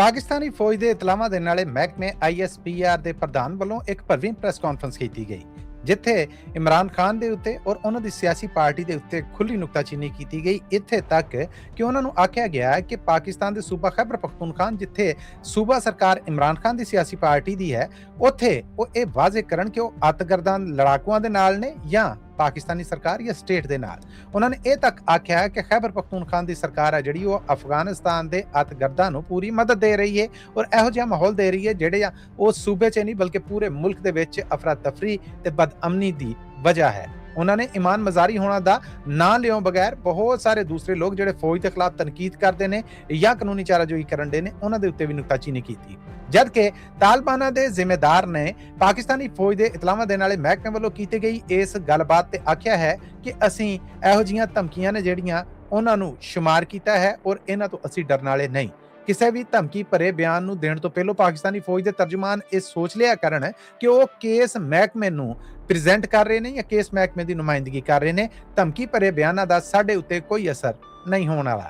ਪਾਕਿਸਤਾਨੀ ਫੌਜ ਦੇ ਇਤਲਾਹਾਂ ਦੇਣ ਵਾਲੇ ਮਹਿਕਮੇ ISPR ਦੇ ਪ੍ਰਧਾਨ ਵੱਲੋਂ ਇੱਕ ਭਰਵੀਂ ਪ੍ਰੈਸ ਕਾਨਫਰੰਸ ਕੀਤੀ ਗਈ, ਜਿੱਥੇ ਇਮਰਾਨ ਖਾਨ ਦੇ ਉੱਤੇ ਔਰ ਉਹਨਾਂ ਦੀ ਸਿਆਸੀ ਪਾਰਟੀ ਦੇ ਉੱਤੇ ਖੁੱਲੀ ਨੁਕਤਾਚੀਨੀ ਕੀਤੀ ਗਈ। ਇੱਥੇ ਤੱਕ ਕਿ ਉਹਨਾਂ ਨੂੰ ਆਖਿਆ ਗਿਆ ਕਿ ਪਾਕਿਸਤਾਨ ਦੇ ਸੂਬਾ ਖੈਬਰ ਪਖਤੂਨਖਵਾ, ਜਿੱਥੇ ਸੂਬਾ ਸਰਕਾਰ ਇਮਰਾਨ ਖਾਨ ਦੀ ਸਿਆਸੀ ਪਾਰਟੀ ਦੀ ਹੈ, ਉੱਥੇ ਉਹ ਇਹ ਵਾਜ਼ਿਹ ਕਰਨ ਕਿ ਉਹ ਅੱਤਗਰਦਾਂ ਲੜਾਕੂਆਂ ਦੇ ਨਾਲ ਨੇ ਜਾਂ ਪਾਕਿਸਤਾਨੀ ਸਰਕਾਰ ਜਾਂ ਸਟੇਟ ਦੇ ਨਾਲ। ਉਹਨਾਂ ਨੇ ਇਹ ਤੱਕ ਆਖਿਆ ਕਿ ਖੈਬਰ ਪਖਤੂਨਖਵਾ ਦੀ ਸਰਕਾਰ ਹੈ ਜਿਹੜੀ ਉਹ ਅਫਗਾਨਿਸਤਾਨ ਦੇ ਅੱਤਗਰਦਾਂ ਨੂੰ ਪੂਰੀ ਮਦਦ ਦੇ ਰਹੀ ਹੈ ਔਰ ਇਹੋ ਜਿਹਾ ਮਾਹੌਲ ਦੇ ਰਹੀ ਹੈ ਜਿਹੜੇ ਆ ਉਹ ਸੂਬੇ 'ਚ ਨਹੀਂ ਬਲਕਿ ਪੂਰੇ ਮੁਲਕ ਦੇ ਵਿੱਚ ਅਫਰਾ ਤਫਰੀ ਤੇ ਬਦਅਮਨੀ ਦੀ ਵਜ੍ਹਾ ਹੈ। ਉਹਨਾਂ ਨੇ ਇਮਾਨ ਮਜ਼ਾਰੀ ਹੋਣਾ ਦਾ ਨਾਂ ਲਿਓ ਬਗੈਰ ਬਹੁਤ ਸਾਰੇ ਦੂਸਰੇ ਲੋਕ ਜਿਹੜੇ ਫੌਜ ਦੇ ਖਿਲਾਫ ਤਨਕੀਦ ਕਰਦੇ ਨੇ ਜਾਂ ਕਾਨੂੰਨੀ ਚਾਰਾਜੋਈ ਕਰਨ ਦੇ ਨੇ, ਉਹਨਾਂ ਦੇ ਉੱਤੇ ਵੀ ਨੁਕਤਾਚੀਨੀ ਕੀਤੀ। ਜਦ ਕਿ ਤਾਲਿਬਾਨਾਂ ਦੇ ਜ਼ਿੰਮੇਦਾਰ ਨੇ ਪਾਕਿਸਤਾਨੀ ਫੌਜ ਦੇ ਇਤਲਾਹਾਂ ਦੇਣ ਵਾਲੇ ਮਹਿਕਮੇ ਵੱਲੋਂ ਕੀਤੀ ਗਈ ਇਸ ਗੱਲਬਾਤ ਤੇ ਆਖਿਆ ਹੈ ਕਿ ਅਸੀਂ ਇਹੋ ਜਿਹੀਆਂ ਧਮਕੀਆਂ ਨੇ ਜਿਹੜੀਆਂ ਉਹਨਾਂ ਨੂੰ ਸ਼ੁਮਾਰ ਕੀਤਾ ਹੈ ਔਰ ਇਹਨਾਂ ਤੋਂ ਅਸੀਂ ਡਰਨ ਵਾਲੇ ਨਹੀਂ। ਕਿਸੇ ਵੀ ਧਮਕੀ ਭਰੇ ਬਿਆਨ ਨੂੰ ਦੇਣ ਤੋਂ ਪਹਿਲਾਂ ਪਾਕਿਸਤਾਨੀ ਫੌਜ ਦੇ ਤਰਜਮਾਨ ਇਹ ਸੋਚ ਲਿਆ ਕਰਨ ਕਿ ਉਹ ਕੇਸ ਮਹਿਕਮੇ ਨੂੰ ਪ੍ਰੈਜ਼ੈਂਟ ਕਰ ਰਹੇ ਨੇ ਜਾਂ ਕੇਸ ਮਹਿਕਮੇ ਦੀ ਨੁਮਾਇੰਦਗੀ ਕਰ ਰਹੇ ਨੇ। ਧਮਕੀ ਭਰੇ ਬਿਆਨਾਂ ਦਾ ਸਾਡੇ ਉੱਤੇ ਕੋਈ ਅਸਰ ਨਹੀਂ ਹੋਣ ਵਾਲਾ।